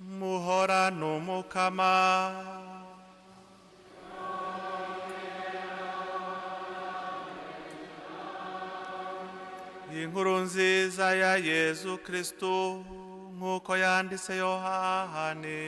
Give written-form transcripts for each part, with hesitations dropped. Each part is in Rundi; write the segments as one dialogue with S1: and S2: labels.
S1: muhorane umukama. Inkuru nziza ya Yezu Kristu nk'uko yanditse Yohane.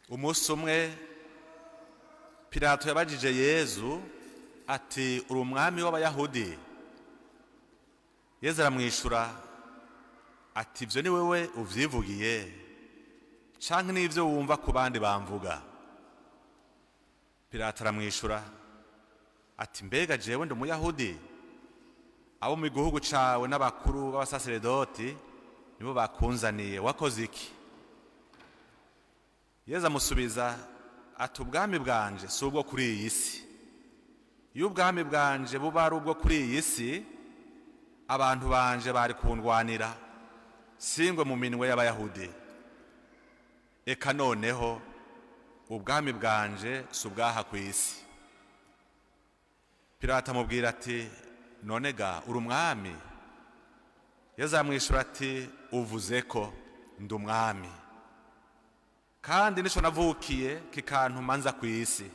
S1: Umusi umwe Pilato yabajije Yezu ati uri umwami w'abayahudi? Yezu aramwishura ati ibyo ni wewe uvyivugiye canke n'ivyo wumva ku bandi bamvuga? Pilato aramwishura ati mbega jewe ndi umuyahudi? Abo mu gihugu cawe n'abakuru b'abasaseredoti nibo bakunzaniye, wakoze iki? Yezu amusubiza ati ubwami bwanje si ubwo kuri iyi si. Iyo ubwami bwanje buba ari ubwo kuri iyi si, abantu banje bari kundwanira singwe mu minwe y'abayahudi. Eka noneho ubwami bwanje si ubwaha ku isi. Pilato amubwira ati none ga uri umwami? Yezu amwishura ati uvuze ko ndi umwami, kandi nico navukiye kikantuma nza ku isi.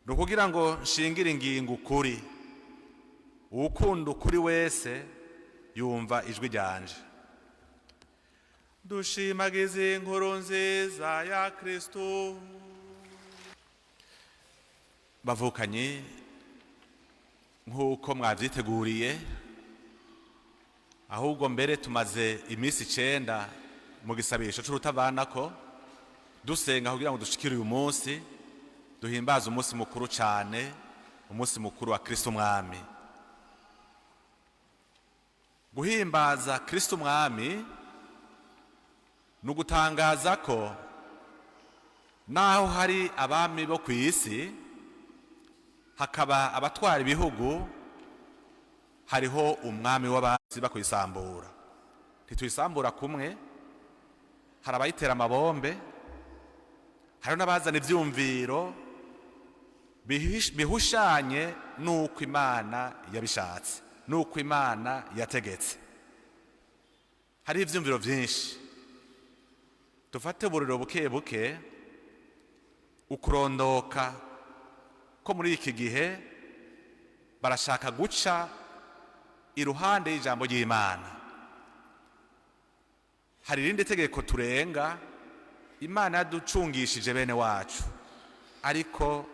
S1: Nukugira ngo nshingire ingingo ukuri. Uwukunda ukuri wese yumva ijwi ryanje. Dushimagize inkuru nziza ya Kristu. Bavukanye nk'uko mwavyiteguriye, ahubwo mbere tumaze iminsi 9 mu gisabisho c'urutavanako dusenga kugira ngo dushikire uyu munsi duhimbaza umusi mukuru cyane, umusi mukuru wa Kristu Mwami. Guhimbaza Kristu Mwami no gutangaza ko naho hari abami bo ku isi, hakaba abatwara ibihugu, hariho umwami w'abasi bakwisambura. Ntitwisambura kumwe, hari abayitera amabombe, hari n'abazana ivyumviro bihushanye nuko Imana yabishatse, nuko Imana yategetse. Hari ivyumviro vyinshi. Dufate uburiro buke buke ukurondoka ko muri iki gihe barashaka guca iruhande y'ijambo ry'Imana. Hari irindi tegeko turenga Imana yaducungishije bene wacu, ariko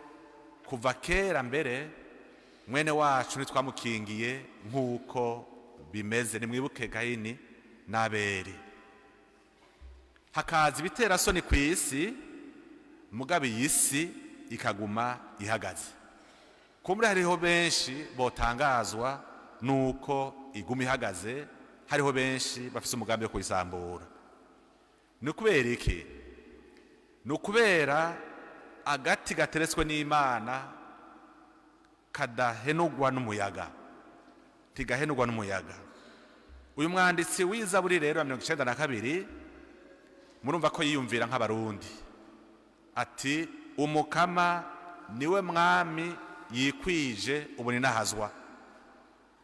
S1: kuva kera mbere mwene wacu nitwamukingiye nk'uko bimeze. Nimwibuke Gahini n'Abeli. Hakaza ibiterasoni ku isi, mugabe iyi si ikaguma ihagaze. Kumbe hariho benshi botangazwa nuko iguma ihagaze, hariho benshi bafise umugambi wo kuyisambura. Ni kubera iki? Ni ukubera agati gateretswe n'Imana kadahenugwa n'umuyaga, tigahenugwa n'umuyaga. Uyu mwanditsi w'Izaburi rero 92 murumva ko yiyumvira nk'abarundi ati umukama niwe mwami yikwije ubuni nahazwa.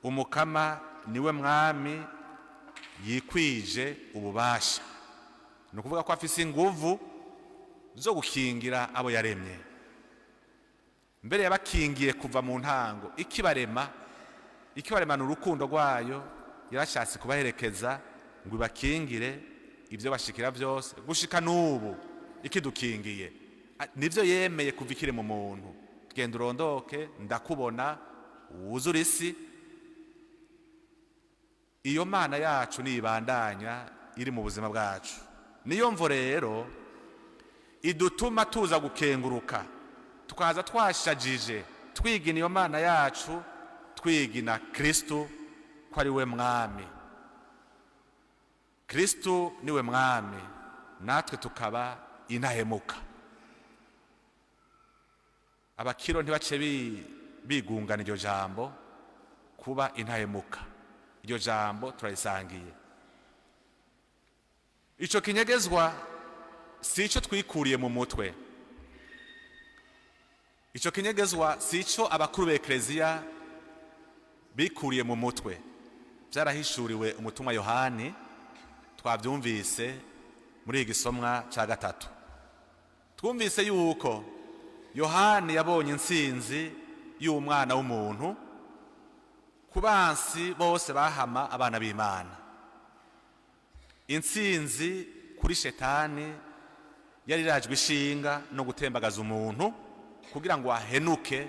S1: Umukama niwe mwami yikwije ububasha. Ni ukuvuga ko afise inguvu zo gukingira abo yaremye. Mbere yabakingiye kuva mu ntango, ikibaremana urukundo rwayo, yarashatse kubaherekeza ngo ibakingire ibyo bashikira byose gushika n'ubu ikidukingiye. Nivyo yemeye kuva ikiri mu muntu. Genda urondoke ndakubona wuzura isi. Iyo Mana yacu nibandanya iri mu buzima bwacu. Niyo mvo rero idutuma tuza gukenguruka, tukaza twashajije twigina iyo Mana yacu, twigina Kristu ko ari we mwami. Kristu niwe mwami, natwe tukaba intahemuka. abakiro ntibace bigungana iryo jambo kuba intahemuka. Iryo jambo turarisangiye. Ico kinyegezwa si ico twikuriye mu mutwe. Ico kinyegezwa si ico abakuru b'Ekleziya bikuriye mu mutwe. Vyarahishuriwe umutumwa Yohani, twavyumvise muri igisomwa ca gatatu. Twumvise yuko Yohani yabonye intsinzi y'umwana w'umuntu ku bansi bose bahama abana b'Imana. Intsinzi kuri shetani yari irajwe ishinga no gutembagaza umuntu kugira ngo ahenuke,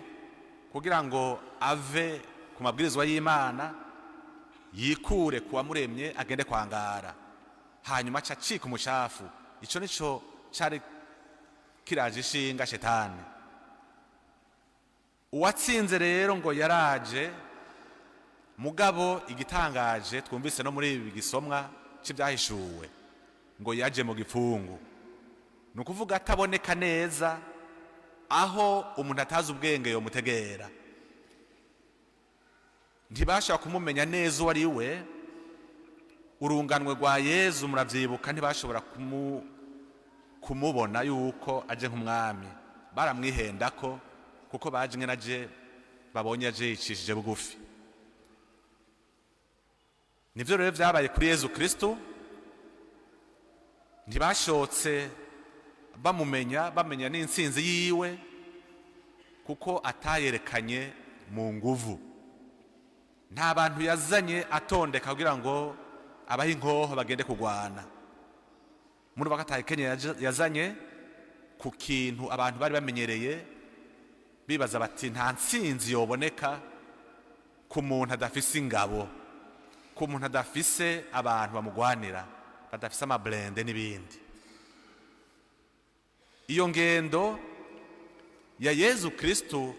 S1: kugira ngo ave ku mabwirizwa y'Imana, yikure kuwamuremye agende kwangara, hanyuma acika umucafu. Ico nico cari kiraje ishinga shetani. Uwatsinze rero ngo yaraje, mugabo igitangaje twumvise no muri ibi gisomwa c'ibyahishuwe ngo yaje mu gipfungu. Nukuvuga ataboneka neza, aho umuntu atazi ubwenge yo mutegera. Ntibashobora kumumenya neza uwo ari we. Urunganwe rwa Yezu muravyibuka, ntibashobora kumubona yuko aje nk'umwami. Baramwihendako kuko baje ngene aje, babonye aje yicishije bugufi. Nivyo rero vyabaye kuri Yezu Kristu. Ntibashotse bamenya n'intsinzi yiwe kuko atayerekanye mu nguvu. Nta bantu yazanye atondeka kugira ngo abahe inkoho bagende kugwana. Muri bakataye Kenya yazanye ku kintu abantu bari bamenyereye, bibaza bati nta ntsinzi yoboneka ku muntu adafise ingabo, ku muntu adafise abantu bamugwanira, badafise amablende n'ibindi. Iyo ngendo ya Yezu Kristu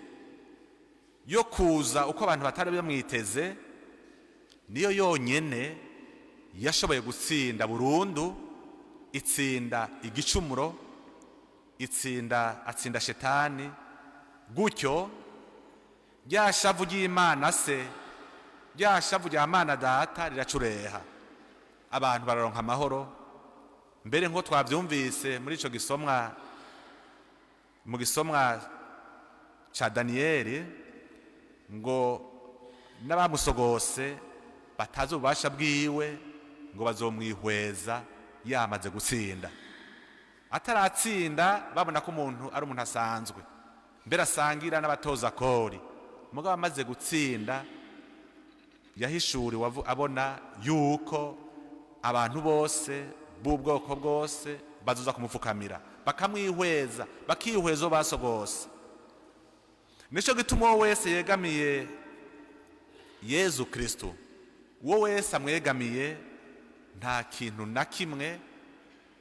S1: yo kuza uko abantu batari bamwiteze niyo yonyene yashoboye gutsinda burundu, itsinda igicumuro, atsinda shetani. Gutyo rya shavu ry'Imana se, rya shavu rya Mana Data riracureha, abantu bararonka amahoro. Mbere nko twavyumvise muri ico gisomwa, mu gisomwa ca Daniyeli, ngo n'abamusogose batazi ububasha bwiwe ngo bazomwihweza yamaze gutsinda. Ataratsinda babona ko umuntu ari umuntu asanzwe, mbere asangira n'abatoza kori. Mugabo amaze gutsinda yahishuriwe abona yuko abantu bose b'ubwoko bwose bazoza kumupfukamira, bakamwihweza, bakihweza basogose. Nico gituma uwo wese yegamiye Yezu Kristu, uwo wese amwegamiye, nta kintu na kimwe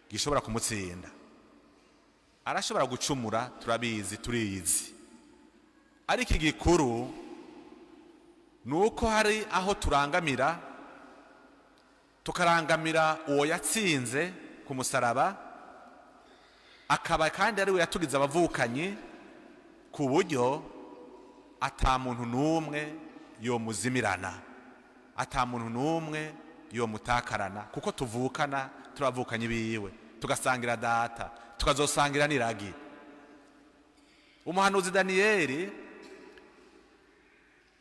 S1: gishobora kumutsinda. Arashobora gucumura, turabizi, turiyizi, ariko igikuru nuko hari aho turangamira, tukarangamira uwo yatsinze ku musaraba, akaba kandi ari we yatugize abavukanyi, ku buryo ata muntu n'umwe yomuzimirana, ata muntu n'umwe yomutakarana, kuko tuvukana, turavukanyi biwe, tugasangira data, tukazosangira n'iragi. Umuhanuzi Daniyeli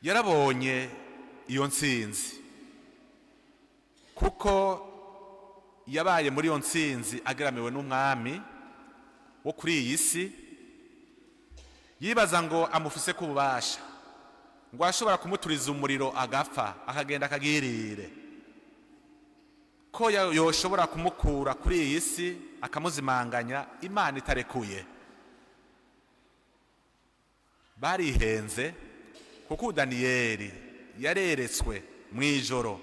S1: yarabonye iyo ntsinzi, kuko yabaye muri iyo ntsinzi ageramiwe n'umwami wo kuri iyi si. Yibaza ngo amufise ku bubasha, ngo ashobora kumuturiza umuriro agapfa, akagenda akagirire, ko yoshobora kumukura kuri iyi si akamuzimanganya Imana itarekuye. Barihenze, kuko Daniyeli yareretswe mwijoro,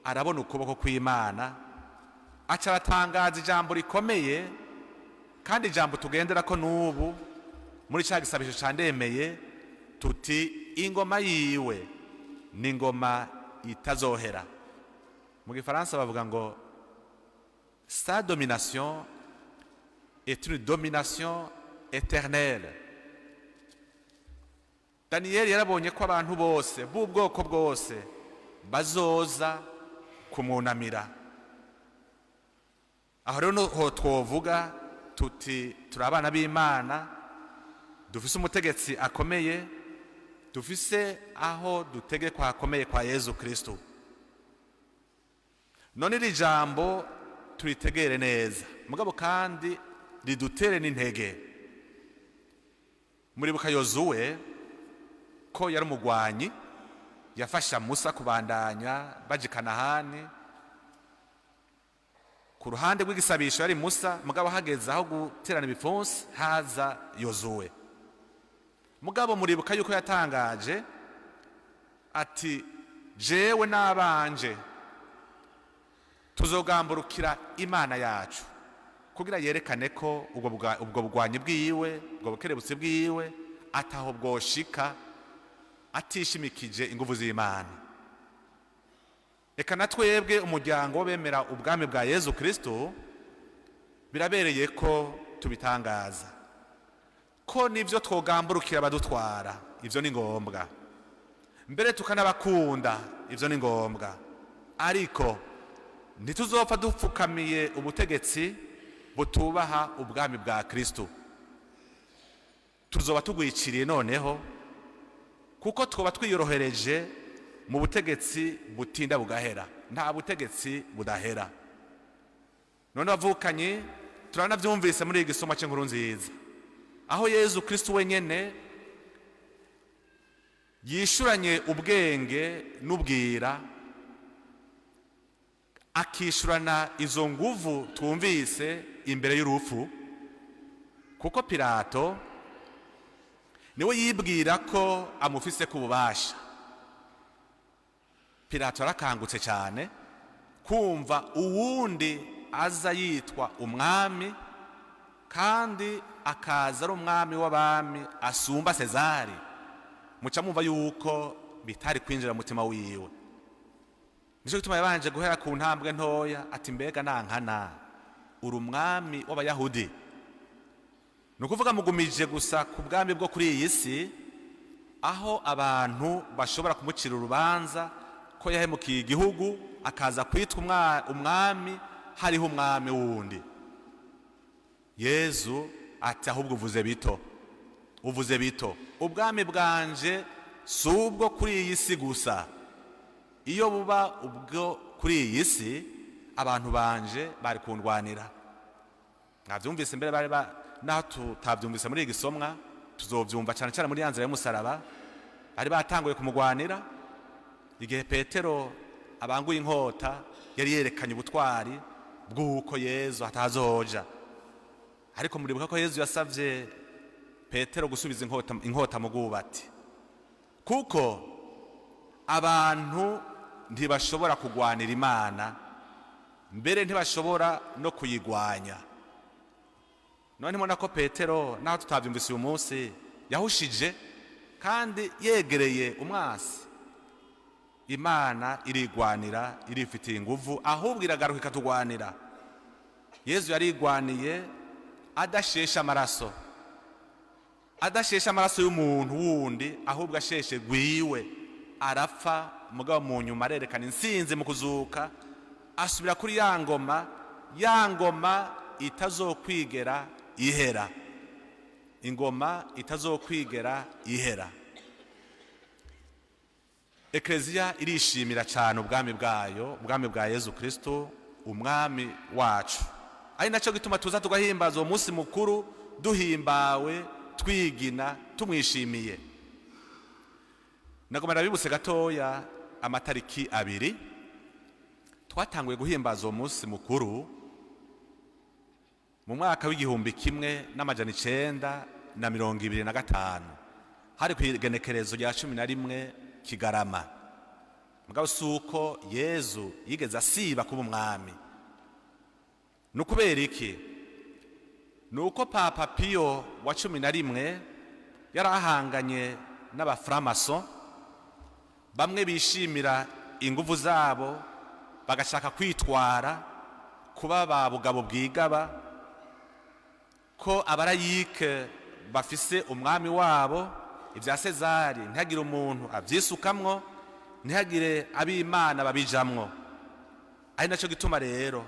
S1: arabona ukuboko kw'Imana, aca aratangaza ijambo rikomeye, kandi ijambo tugenderako n'ubu muri ca gisabisho ca ndemeye, tuti ingoma yiwe ni ingoma itazohera. Mu Gifaransa bavuga ngo sa domination est une domination éternelle. Daniyeli yarabonye ko abantu bose b'ubwoko bwose bazoza kumwunamira. Aho rero ho twovuga tuti turi abana b'Imana, dufise umutegetsi akomeye, dufise aho dutegekwa hakomeye kwa Yezu Kristu. None iri jambo turitegere neza, mugabo kandi ridutere n'intege. Muribuka Yozuwe ko yari umugwanyi, yafasha Musa kubandanya baje Kanahani. Ku ruhande rw'igisabisho yari Musa, mugabo hageze aho guterana ibipfunsi haza Yozuwe. Mugabo muribuka yuko yatangaje ati jewe n'abanje tuzogamburukira Imana yacu, kugira yerekane ko ubwo bugwanyi bwiwe, ubwo bukerebutsi bwiwe ataho bwoshika atishimikije inguvu z'Imana. Eka natwebwe umuryango w'abemera ubwami bwa Yezu Kristu birabereye ko tubitangaza ko nivyo twogamburukira badutwara, ivyo ni ngombwa, mbere tukanabakunda, ivyo ni ngombwa, ariko ntituzopfa dupfukamiye ubutegetsi butubaha ubwami bwa Kristu. Tuzoba tugwiciriye noneho, kuko twoba twiyorohereje mu butegetsi butinda bugahera. Nta butegetsi budahera. None bavukanye turanavyumvise muri igisoma cy'inkuru nziza, aho Yezu Kristu wenyene yishuranye ubwenge n'ubwira, akishurana izo nguvu twumvise imbere y'urupfu, kuko Pilato niwe yibwira ko amufise ku bubasha. Pilato arakangutse cyane kumva uwundi aza yitwa umwami, kandi akaza ari umwami w'abami asumba Sezari. Muca mumva yuko bitari kwinjira mutima wiwe. Nico gituma yabanje guhera ku ntambwe ntoya ati mbega nankana uri umwami w'Abayahudi. Nukuvuga mugumije gusa ku bwami bwo kuri iyi si, aho abantu bashobora kumucira urubanza ko yahemukiye igihugu, akaza kwitwa umwami hariho umwami wundi. Yezu ati ahubwo uvuze bito, ubwami bwanje si ubwo kuri iyi si gusa. Iyo buba ubwo kuri iyi si, abantu banje bari kundwanira. Navyumvise mbere bari naho tutavyumvise muri igisomwa, tuzovyumva cyane cyane muri yanzira y'umusaraba, bari batanguye kumugwanira. Igihe Petero abanguye inkota, yari yerekanye ubutwari bw'uko Yezu atazoja. Ariko muribuka ko Yezu yasavye Petero gusubiza inkota mu bwubati, kuko abantu ntibashobora kugwanira Imana, mbere ntibashobora no kuyigwanya. None mbona ko Petero naho tutavyumvise uyu munsi yahushije kandi yegereye umwasi. Imana irigwanira, irifitiye inguvu, ahubwo iragaruka ikatugwanira. Yezu yarigwaniye adashesha amaraso y'umuntu wundi, ahubwo asheshe gwiwe, arapfa. Mugabo mu nyuma arerekana insinzi mu kuzuka, asubira kuri ya ngoma itazokwigera ihera, ingoma itazokwigera ihera. Ekleziya irishimira cyane ubwami bwayo, ubwami bwa Yezu Kristu, umwami wacu. Ari naco gituma tuza tugahimbaza uwo musi mukuru duhimbawe, twigina, tumwishimiye. Nagoma nabibutse gatoya amatariki 2 twatanguye guhimbaza uwo musi mukuru mu mwaka w'igihumbi 1925, hari kw'igenekerezo rya 11 Kigarama. Mugabo suko Yezu yigeze asiba kuba umwami. Nukubera iki? Nuko Papa Pio wa 11 yarahanganye n'abaframaso, bamwe bishimira inguvu zabo bagashaka kwitwara kuba ba bugabo bwigaba, ko abarayike bafise umwami wabo ibya Sezari ntihagire umuntu abyisukamwo, ntihagire ab'Imana babijamwo. Ari naco gituma rero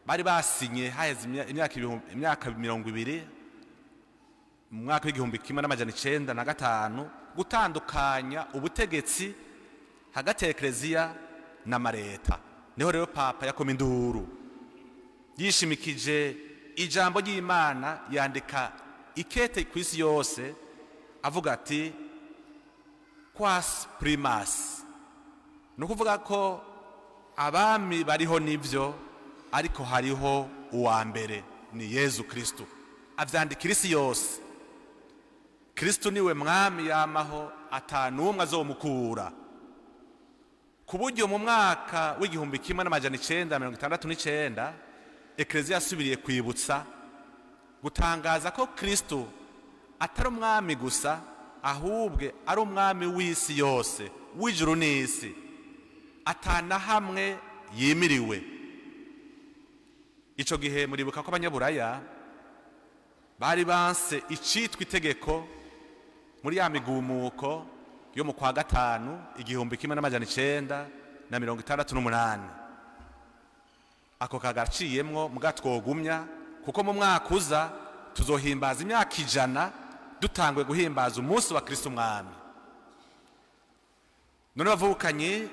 S1: bari basinye haheze imyaka 200 mu mwaka w'1905 gutandukanya ubutegetsi hagati ya Ekleziya n'amareta. Niho rero papa yakoma induru yishimikije ijambo ry'Imana, yandika ikete kw'isi yose avuga ati quas primas, nukuvuga ko abami bariho nivyo, ariko hariho uwa mbere ni Yezu Kristu. Avyandikira isi yose. Kristu niwe mwami yamaho, atanumwe azomukura. Ku buryo mu mwaka w'1969 Ekleziya yasubiriye kwibutsa gutangaza ko Kristu atari umwami gusa, ahubwe ari umwami w'isi yose, w'ijuru n'isi, atana hamwe yimiriwe. Ico gihe muribuka ko abanyaburaya bari banse icitwa itegeko muri ya migumuko yo mu kwa gatanu 1968. Ako kagaciyemwo mugatwogumya, kuko mu mwaka uza tuzohimbaza imyaka 100 dutangwe guhimbaza umunsi wa Kristu Mwami. None bavukanye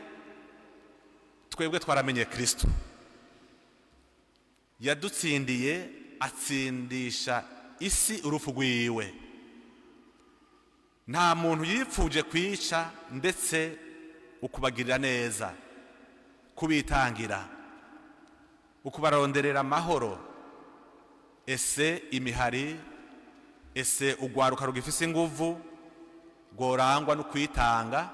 S1: twebwe twaramenye Kristu, yadutsindiye, atsindisha isi urufu rwiwe. Nta muntu yipfuje kwica, ndetse ukubagirira neza, kubitangira, ukubaronderera amahoro. Ese imihari, ese ugwaruka rugifise inguvu rworangwa no kwitanga,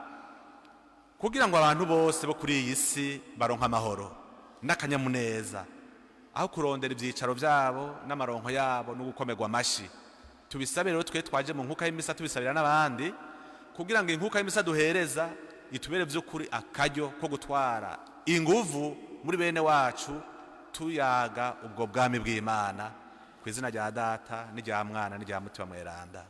S1: kugira ngo abantu bose bo kuri iyi si baronka amahoro n'akanyamuneza, aho kurondera ivyicaro vyabo n'amaronko yabo no gukomerwa amashi. Tubisabe rero twe twaje mu nkuka y'imisa, tubisabira n'abandi, kugira ngo inkuka y'imisa duhereza itubere vy'ukuri akaryo ko gutwara inguvu muri bene wacu, tuyaga ubwo bwami bw'Imana, kw'izina rya Data n'irya Mwana n'irya Mutima Mweranda.